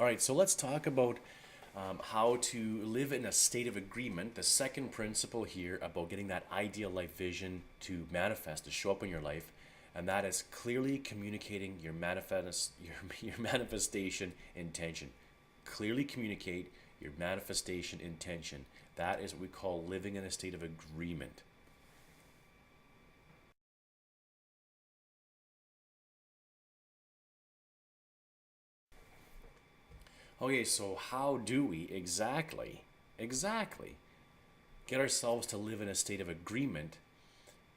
All right, so let's talk about how to live in a state of agreement. The second principle here about getting that ideal life vision to manifest, to show up in your life, and that is clearly communicating your manifestation intention. Clearly communicate your manifestation intention. That is what we call living in a state of agreement. Okay, so how do we exactly get ourselves to live in a state of agreement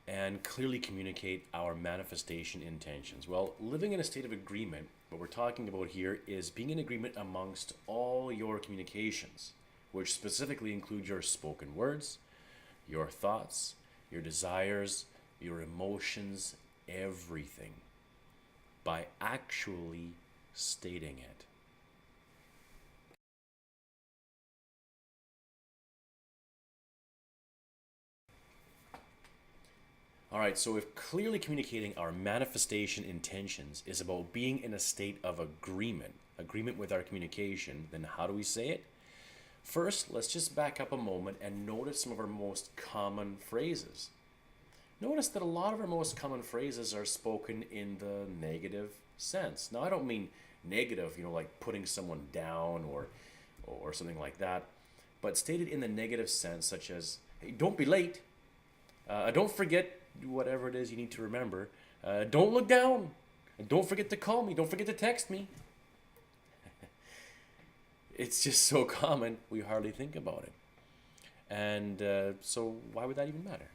and clearly communicate our manifestation intentions? Well, living in a state of agreement, what we're talking about here is being in agreement amongst all your communications, which specifically include your spoken words, your thoughts, your desires, your emotions, everything, by actually stating it. All right, so if clearly communicating our manifestation intentions is about being in a state of agreement with our communication, then how do we say it? First, let's just back up a moment and notice some of our most common phrases. Notice that a lot of our most common phrases are spoken in the negative sense. Now, I don't mean negative, like putting someone down or something like that, but stated in the negative sense, such as, hey, don't be late. Don't forget whatever it is you need to remember. Don't look down. And don't forget to call me. Don't forget to text me. It's just so common, we hardly think about it. And so, why would that even matter?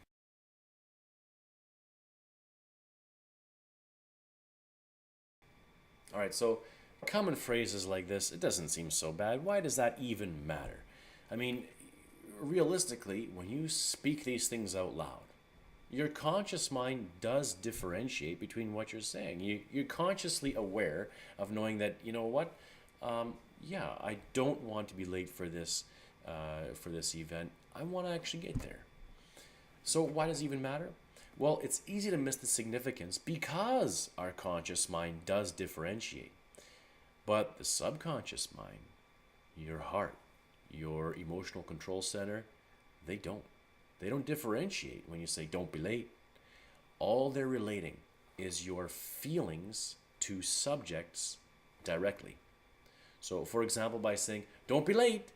All right, so common phrases like this, it doesn't seem so bad. Why does that even matter? I mean, realistically, when you speak these things out loud, your conscious mind does differentiate between what you're saying. You're consciously aware of knowing that, you know what, yeah, I don't want to be late for this event. I want to actually get there. So why does it even matter? Well, it's easy to miss the significance because our conscious mind does differentiate. But the subconscious mind, your heart, your emotional control center, they don't. They don't differentiate when you say don't be late. All they're relating is your feelings to subjects directly. So, for example, by saying don't be late,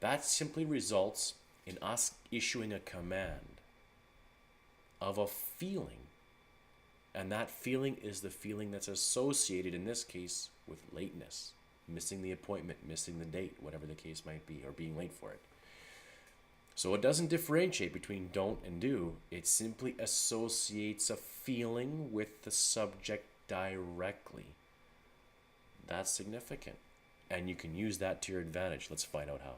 that simply results in us issuing a command of a feeling. And that feeling is the feeling that's associated in this case with lateness, missing the appointment, missing the date, whatever the case might be, or being late for it. So it doesn't differentiate between don't and do. It simply associates a feeling with the subject directly. That's significant. And you can use that to your advantage. Let's find out how.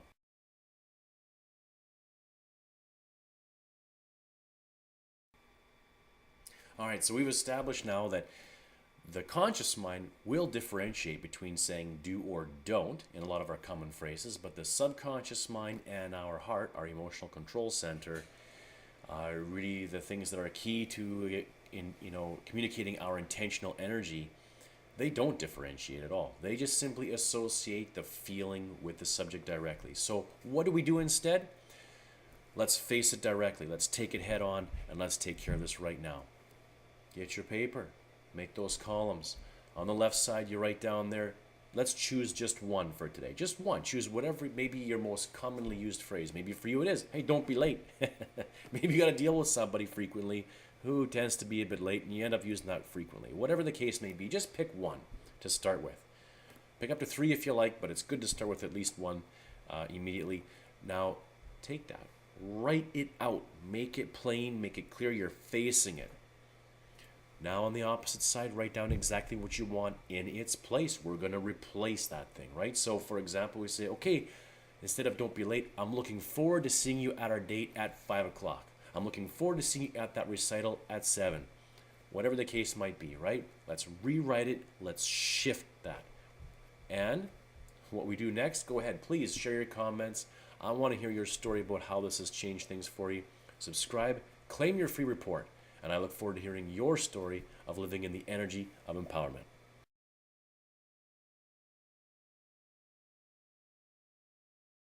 All right, so we've established now that the conscious mind will differentiate between saying do or don't in a lot of our common phrases, but the subconscious mind and our heart, our emotional control center, are really the things that are key to communicating our intentional energy. They don't differentiate at all. They just simply associate the feeling with the subject directly. So what do we do instead? Let's face it directly. Let's take it head on and let's take care of this right now. Get your paper. Make those columns. On the left side, you write down there, let's choose just one for today. Just one. Choose whatever maybe your most commonly used phrase. Maybe for you it is, hey, don't be late. Maybe you got to deal with somebody frequently who tends to be a bit late and you end up using that frequently. Whatever the case may be, just pick one to start with. Pick up to three if you like, but it's good to start with at least one immediately. Now, take that. Write it out. Make it plain. Make it clear you're facing it. Now on the opposite side, write down exactly what you want in its place. We're going to replace that thing, right? So for example, we say, okay, instead of don't be late, I'm looking forward to seeing you at our date at 5 o'clock. I'm looking forward to seeing you at that recital at 7. Whatever the case might be, right? Let's rewrite it. Let's shift that. And what we do next, go ahead. Please share your comments. I want to hear your story about how this has changed things for you. Subscribe, claim your free report. And I look forward to hearing your story of living in the energy of empowerment.